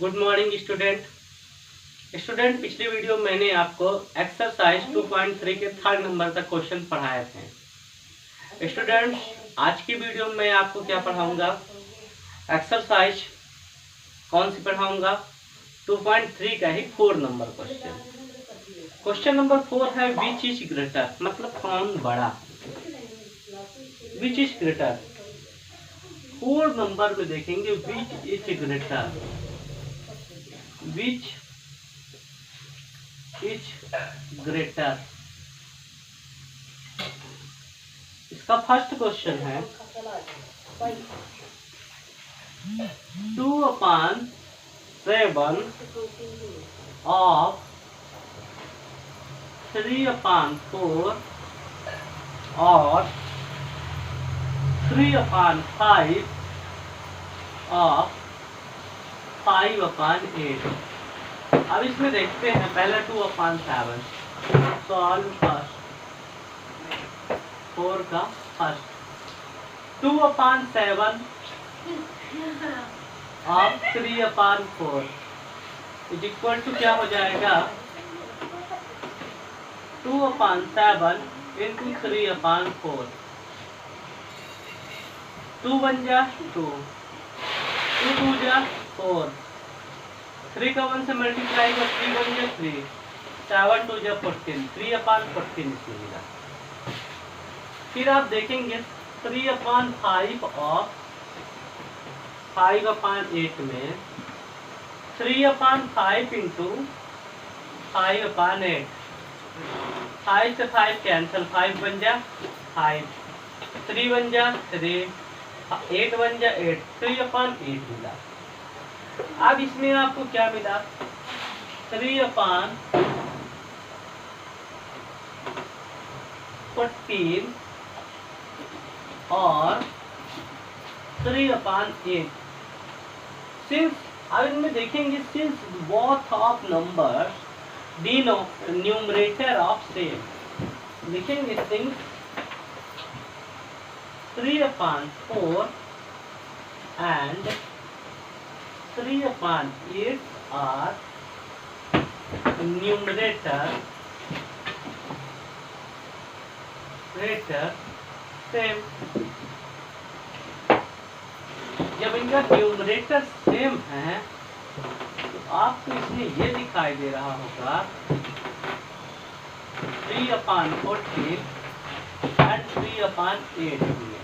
Good morning student पिछली video में मैंने आपको एक्सरसाइज 2.3 के थर्ड नंबर तक क्वेश्चन पढ़ाए थे। स्टूडेंट्स, आज की वीडियो में मैं आपको क्या पढ़ाऊंगा, एक्सरसाइज कौन सी पढ़ाऊंगा, 2.3 का ही 4 नंबर क्वेश्चन। क्वेश्चन नंबर 4 है विच इज ग्रेटर, मतलब कौन बड़ा। विच इज ग्रेटर 4 नंबर में देखेंगे, which is greater, which is greater. इसका फर्स्ट क्वेश्चन है 2/7 ऑफ 3/4 और 3/5 ऑफ 5/8। अब इसमें देखते हैं पहले 2/7 सॉल्व फर्स्ट 4 का first 2/7 of 3/4 is equal to क्या हो जाएगा, 2/7 इंटू 3/4। 2 1 जा 2, 2 2 जा 4, 3 का 1 से मल्टीप्लाई कर 3 1 जा 3, 7 2 जा 14, 3/14 इसमें मिला। फिर आप देखेंगे 3/5 ऑफ 5/8 में 3/5 इंटू 5/8, 5 से 5 कैंसल, 5 बन जा 5, 3 बन जा 3, 8 बन जा 8, 3/8 मिला। अब इसमें आपको क्या मिला, 3/14 और 3/8। सिंस अब इनमें देखेंगे, since both of numbers numerator of same, लिखेंगे since 3/4 and 3/8 are numerator same. जब इनका न्यूमरेटर सेम है तो आपको इसमें ये दिखाई दे रहा होगा 3/14 एंड 3/8 में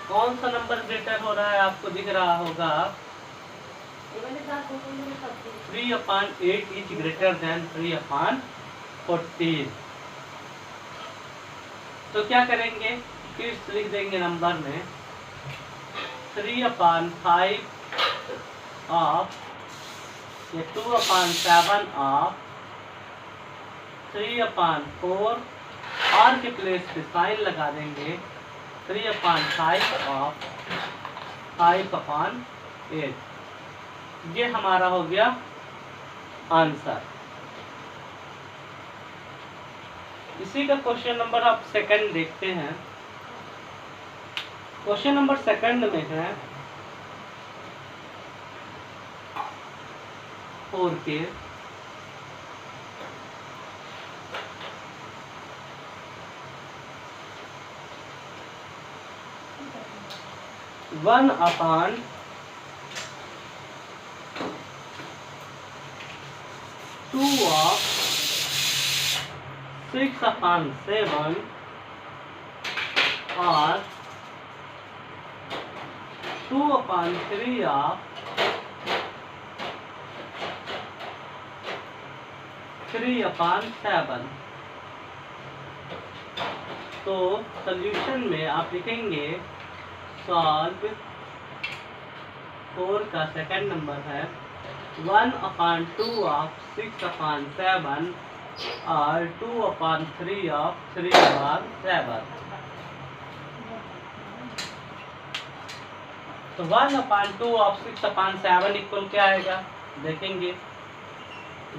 कौन सा नंबर ग्रेटर हो रहा है, आपको दिख रहा होगा 3/8 इज ग्रेटर देन 3/14। तो क्या करेंगे, फिर लिख देंगे नंबर में 3/5 ऑफ 2/7 ऑफ 3/4 और के प्लेस पे साइन लगा देंगे 3/5 ऑफ 5/8। ये हमारा हो गया आंसर। इसी का क्वेश्चन नंबर आप सेकंड देखते हैं। क्वेश्चन नंबर सेकंड में है 4 के 1/2 of 6/7 और 2/3 of 3/7। तो सॉल्यूशन में आप लिखेंगे, सॉल्व 4 का सेकंड नंबर है 1/2 ऑफ 6/7 और 2/3 ऑफ 3/7। तो 1/2 ऑफ 6/7 इक्वल क्या आएगा, देखेंगे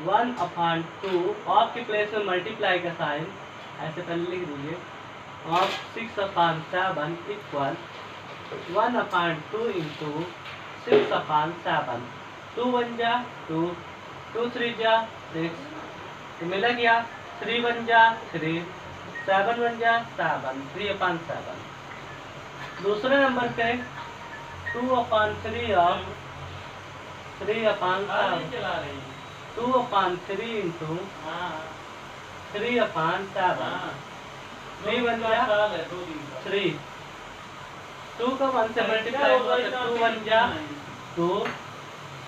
1/2 ऑफ के प्लेस में मल्टीप्लाई का साइन ऐसे पहले लिख दीजिए, ऑफ 6/7 इक्वल 1/2 इंटू 6/7। 2 1 जा 2, 2 3 जा 6, तो मिला क्या 3 1 जा 3, 7 1 जा 7, 3/7। दूसरे नंबर पे 2/3 ऑफ 3/7, 2/3 इंटू 3/7, 3 1 जा 3, 2 का 1 से मल्टीप्लाई हुआ तो 2 1 जा 2,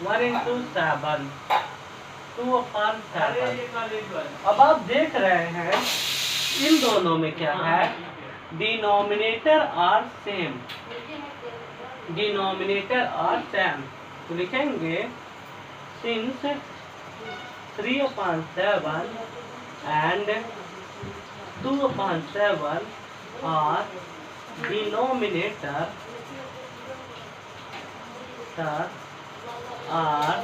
1 इंटू 7, 2/7। अब आप देख रहे हैं इन दोनों में क्या है, denominator are same, denominator are same, तो लिखेंगे since 3/7 and 2/7 are denominator are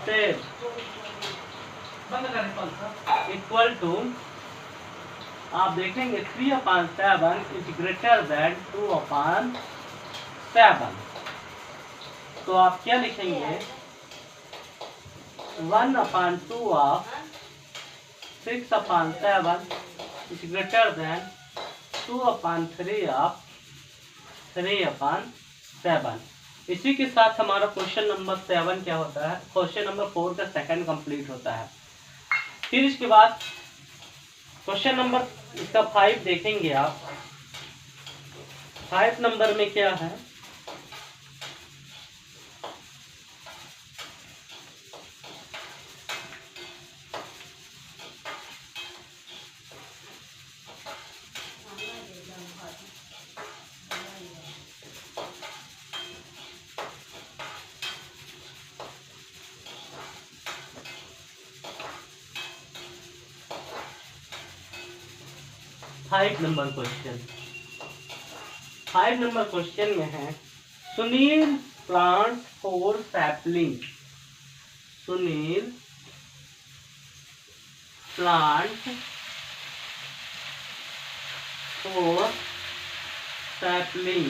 same equal to, आप देखेंगे 3/7 इज ग्रेटर देन 2/7, तो आप क्या लिखेंगे 1/2 of 6/7 is greater than 2/3 of 3/7। इसी के साथ हमारा क्वेश्चन नंबर 7 क्या होता है, क्वेश्चन नंबर 4 का सेकंड कंप्लीट होता है। फिर इसके बाद क्वेश्चन नंबर इसका 5 देखेंगे आप। 5 नंबर में क्या है, five number question. 5 number question में है Sunil plant 4 sapling, Sunil plant 4 sapling,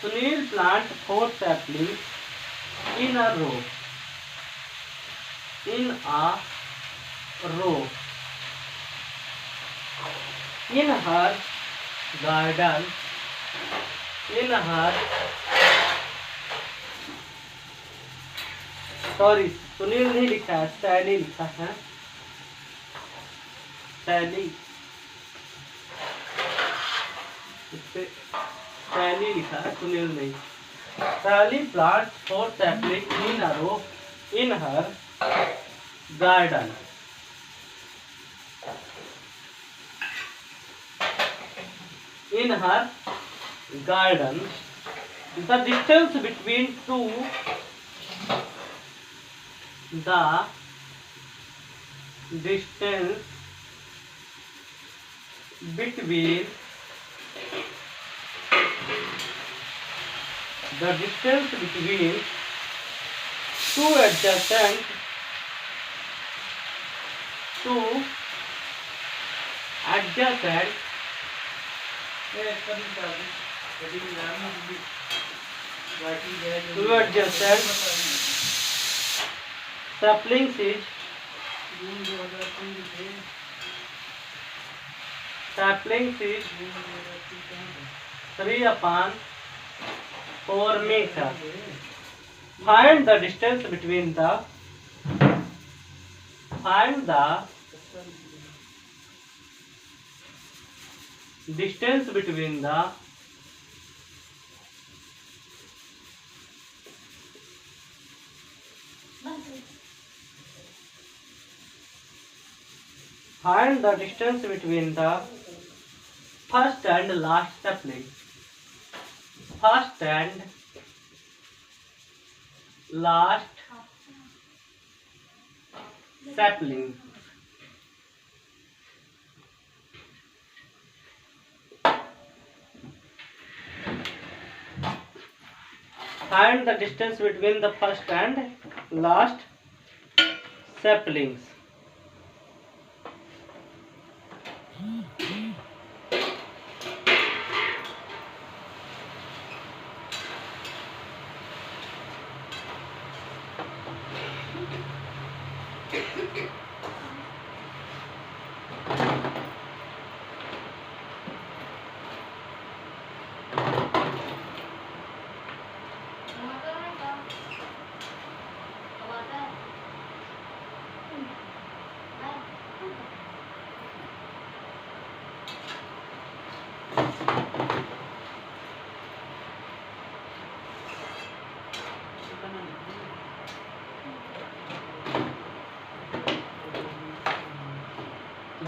Sunil plant 4 sapling in a row, in a row in her garden, in her, sorry Sunil नहीं लिखा है, सैली लिखा है, सैली, इससे सैली लिखा है, सुनील नहीं। Sally plant 4 sapling in a row in her garden, in her garden, the distance between two, the distance between, the distance between two adjacent, two adjacent two adjacent saplings is 3/4 meter. Find the distance between the, find the distance between the find the distance between the first and last sapling, first and last sapling, find the distance between the first and last saplings.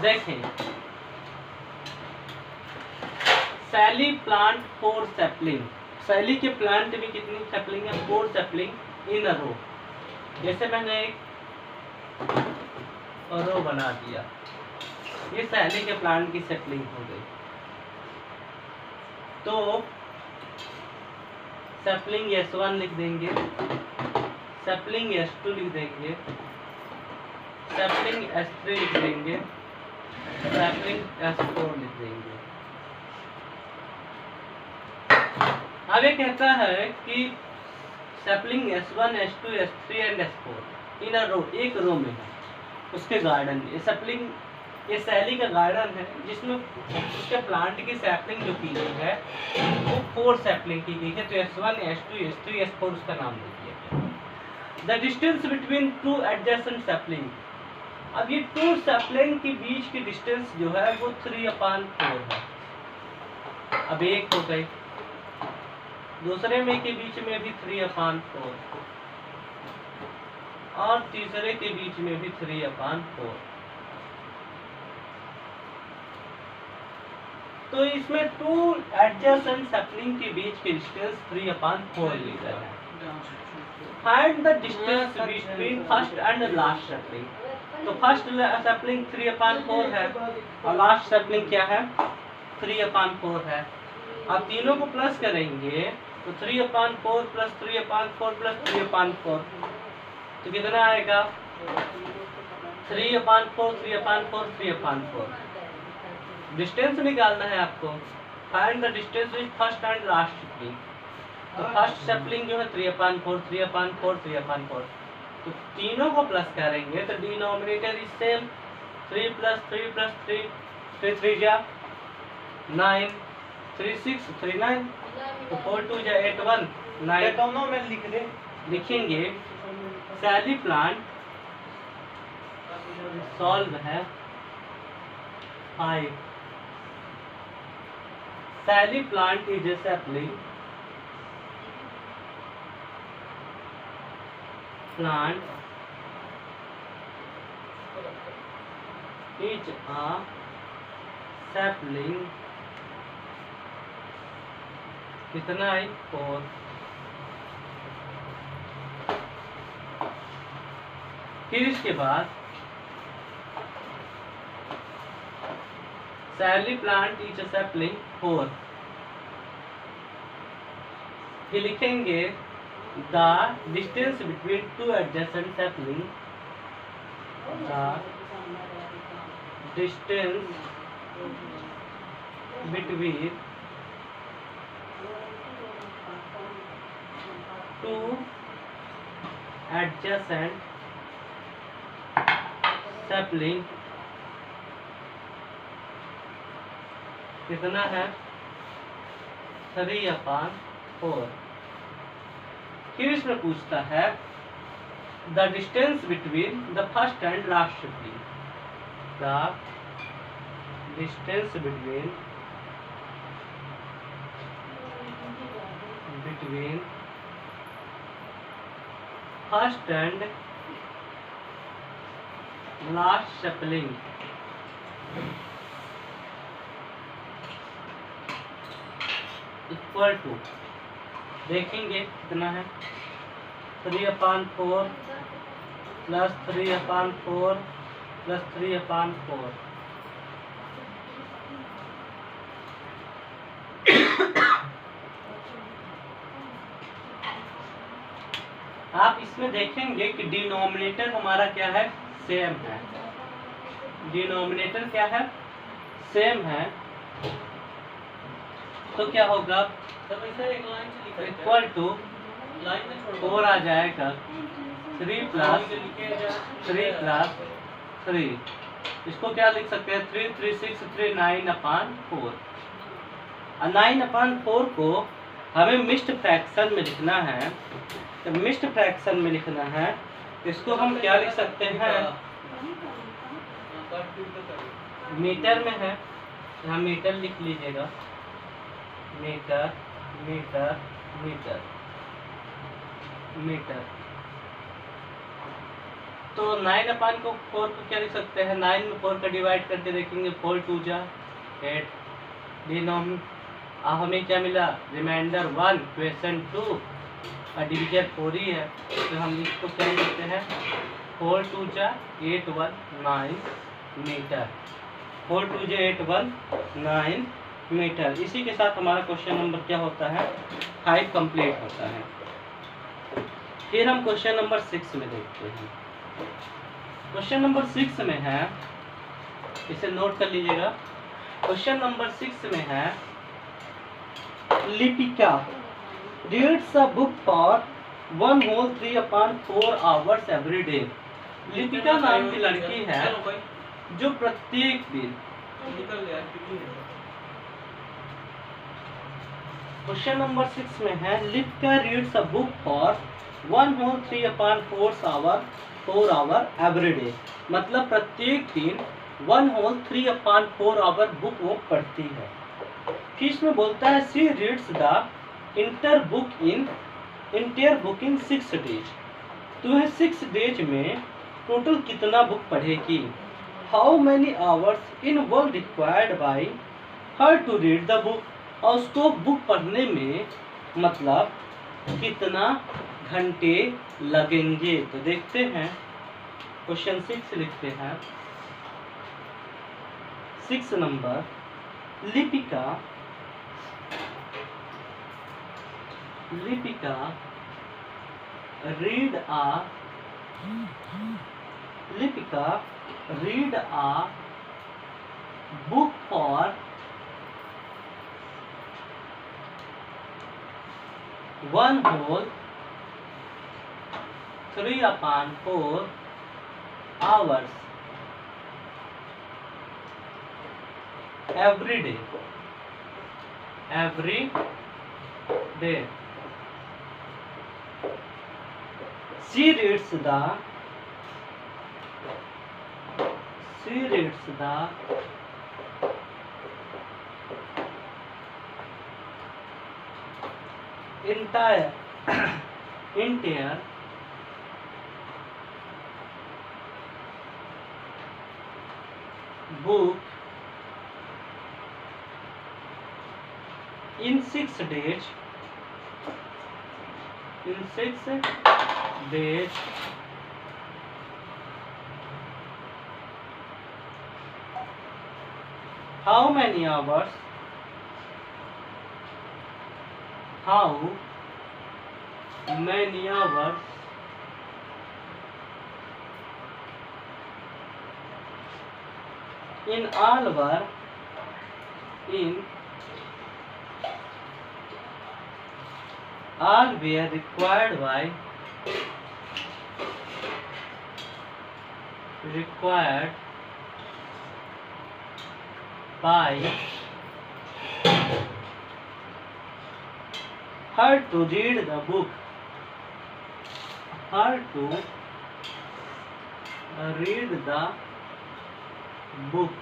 देखें, सैली plant 4 sapling, सैली के plant में कितनी sapling है? 4 sapling in a रो। जैसे मैंने एक रो बना दिया, ये सैली के प्लांट की सैपलिंग हो गई। तो सैपलिंग S1 लिख देंगे, सैपलिंग S2 लिख देंगे, सैपलिंग S3 लिख देंगे, सैपलिंग S4 लिख देंगे। अब ये कहता है कि sapling S1, S2, S3 and S4 in a रो, एक रो में है उसके गार्डन में। सैपलिंग, ये सैली का गार्डन है जिसमें उसके प्लांट की सैपलिंग जो की गई है वो 4 सैपलिंग की गई है। तो S1, S2, S3, S4 उसका नाम दे दिया गया। The distance between 2 adjacent sapling, अब ये 2 सैपलिंग के बीच की डिस्टेंस जो है वो 3/4 है। अब एक हो गई, दूसरे में के बीच में भी 3/4 और तीसरे के बीच में भी 3/4। तो इसमें 2 एडजेसेंट सैपलिंग के बीच की डिस्टेंस 3/4 मीटर है। Find the distance between first and last sapling. तो फर्स्ट सैपलिंग 3/4 है और लास्ट सैपलिंग क्या है? 3/4 है। अब तीनों को प्लस करेंगे तो 3/4 प्लस 3/4 प्लस 3/4 तो कितना आएगा? 3/4 3/4 3/4। डिस्टेंस निकालना है आपको। Find the distance with first and last sapling. तो फर्स्ट सैपलिंग जो है 3/4 3/4 3/4, तो तीनों को प्लस करेंगे तो डिनोमिनेटर इज सेम। 3 + 3 + 3 3 3 जा 9 3 6 3 9, तो 4 2 जा 8 1 9। दोनों में लिख दे, लिखेंगे सैली प्लांट सॉल्व है 5। Sally plant is a sapling plant is a sapling, कितना है? 4। फिर इसके बाद सैली प्लांट इज अ सैपलिंग 4, फिर लिखेंगे the distance between 2 adjacent sapling, the distance between 2 adjacent sapling कितना है? 3/4। फिर इसमें पूछता है the distance between the first and last sapling, the distance between first and last sapling equal to, देखेंगे कितना है? 3/4 प्लस 3/4 प्लस 3/4। आप इसमें देखेंगे कि डिनोमिनेटर हमारा क्या है? सेम है। डिनोमिनेटर क्या है? सेम है। तो क्या होगा? इक्वल टू 4 आ जाएगा 3 + 3। इसको क्या लिख सकते हैं? 3 3 6 3 9/4। 9/4 को हमें मिक्स्ड फ्रैक्शन में लिखना है। तो मिक्स्ड फ्रैक्शन में लिखना है इसको हम क्या लिख सकते हैं? मीटर में है, यहाँ मीटर लिख लीजिएगा। मीटर मीटर मीटर मीटर तो 9/4 को क्या लिख सकते हैं, 9 में 4 का डिवाइड करके देखेंगे, 4 2 जा 8 डिनोम। अब हमें क्या मिला, रिमाइंडर 1 क्वेश्चन 2 और डिवीजन 4 ही है, तो हम इसको क्या लिखते हैं, 4 2 जा 8 1 9 मीटर, 4 2 जा 8 1 9 मीटर। इसी के साथ हमारा क्वेश्चन नंबर क्या होता है, 5 कंप्लीट होता है। फिर हम क्वेश्चन नंबर 6 में देखते हैं। क्वेश्चन नंबर 6 में है, इसे नोट कर लीजिएगा। क्वेश्चन नंबर 6 में है, Lipika reads a book for 1/3/4 hours every day. Lipika नाम की लड़की है जो प्रत्येक दिन, क्वेश्चन नंबर 6 में है, Lipika reads a book for 1/3/4 hour every day, मतलब प्रत्येक दिन 1/3/4 आवर बुक वो पढ़ती है। फिर इसमें बोलता है, she reads the entire book in 6 days. तो वह 6 डेज में टोटल कितना बुक पढ़ेगी। How many hours in one required by her to read the book, और उसको बुक पढ़ने में मतलब कितना घंटे लगेंगे। तो देखते हैं, क्वेश्चन 6 लिखते हैं। 6 number, Lipika read a book for 1/3/4 hours every day. She reads the entire book in 6 days. How many hours in all were required by her to read the book.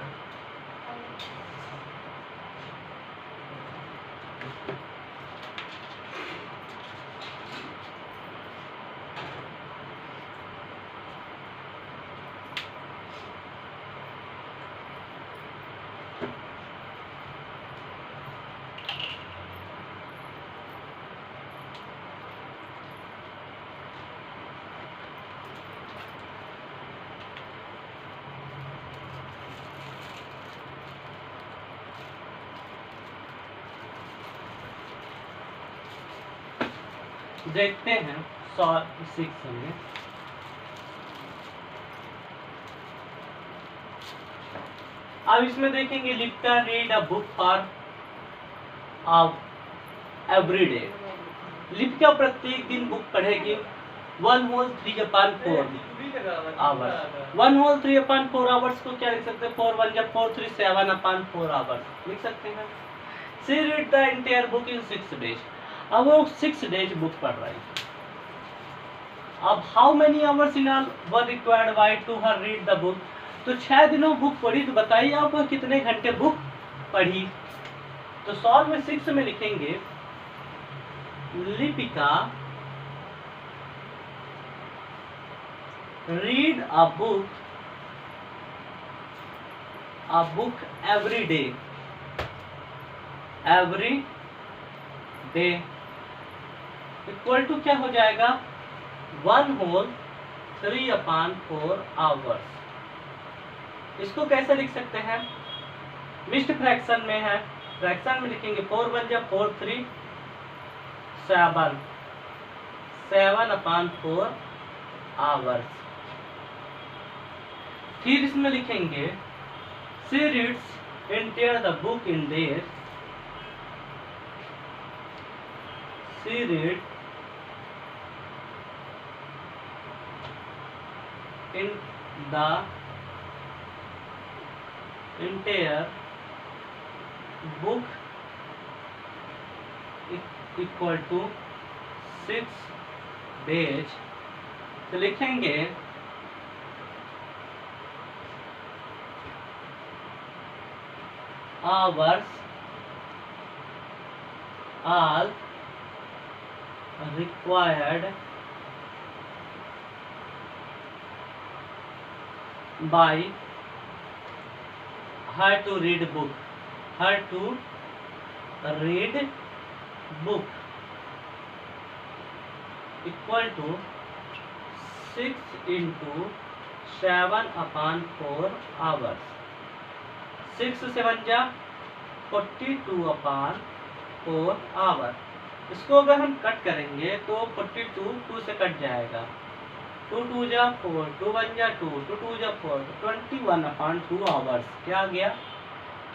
देखते हैं सॉल्व 6 में। अब इसमें देखेंगे, Lipika read a book for every day. Lipika प्रत्येक दिन book पढ़ेगी 1/3/4 hours. 1/3/4 hours को क्या लिख सकते हैं, 4 1 या 4 3 7/4 आवर्स लिख सकते हैं। She read the entire book in 6 days. अब वो 6 डेज बुक पढ़ रही है। अब how many hours in all were required by to her read the book, तो 6 दिनों बुक पढ़ी, तो बताइए आप कितने घंटे बुक पढ़ी। तो सॉल्व में 6 में लिखेंगे, Lipika read a book every day equal to क्या हो जाएगा 1/3/4 आवर्स। इसको कैसे लिख सकते हैं, मिक्स्ड फ्रैक्शन में है, फ्रैक्शन में लिखेंगे 4 1 जा 4 3 7/4 आवर्स। फिर इसमें लिखेंगे she reads entire the book in days, she read in the entire book equal to 6 days। तो लिखेंगे hours all required by her to read book, her to read book equal to 6 into 7/4 hours। 6 7 जा 42/4 our. इसको अगर हम cut करेंगे तो 42 2 से cut जाएगा, 2 2 जा 4, 2 1 जा 2, 2 2 जा 4, 21/2 आवर्स। क्या आ गया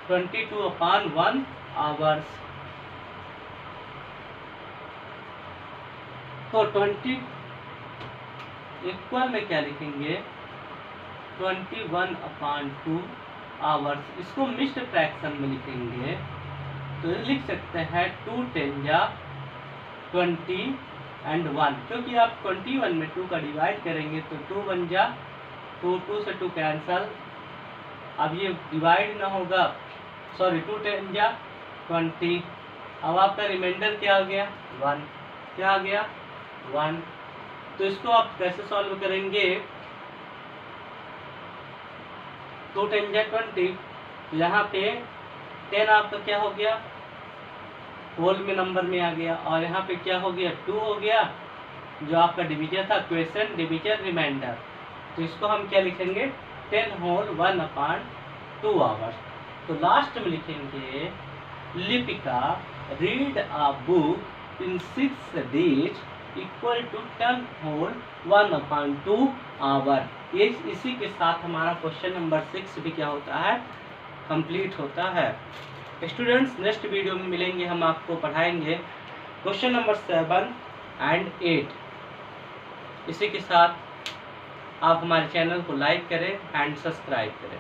22/1 आवर्स। तो 20 इक्वल में क्या लिखेंगे 21/2 आवर्स। इसको मिक्स्ड फ्रैक्शन में लिखेंगे तो लिख सकते हैं 2 10 जा 20 and 1, क्योंकि आप 21 में 2 का डिवाइड करेंगे तो 2 1 जा 2, 2 से 2 कैंसल, अब ये डिवाइड ना होगा, सॉरी 2 10 जा 20। अब आपका रिमाइंडर क्या आ गया 1, क्या आ गया 1। तो इसको आप कैसे सॉल्व करेंगे 2 10 जा 20, यहाँ पे 10 आपका क्या हो गया होल में नंबर में आ गया, और यहाँ पे क्या हो गया 2 हो गया जो आपका डिवीजर था, क्वेश्चन डिवीजर रिमाइंडर। तो इसको हम क्या लिखेंगे 10 होल 1/2 आवर्स। तो लास्ट में लिखेंगे Lipika read a book in 6 days equal to 10 whole 1/2 hour. ये इसी के साथ हमारा क्वेश्चन नंबर 6 भी क्या होता है कंप्लीट होता है। स्टूडेंट्स नेक्स्ट वीडियो में मिलेंगे, हम आपको पढ़ाएंगे क्वेश्चन नंबर 7 and 8। इसी के साथ आप हमारे चैनल को लाइक करें एंड सब्सक्राइब करें।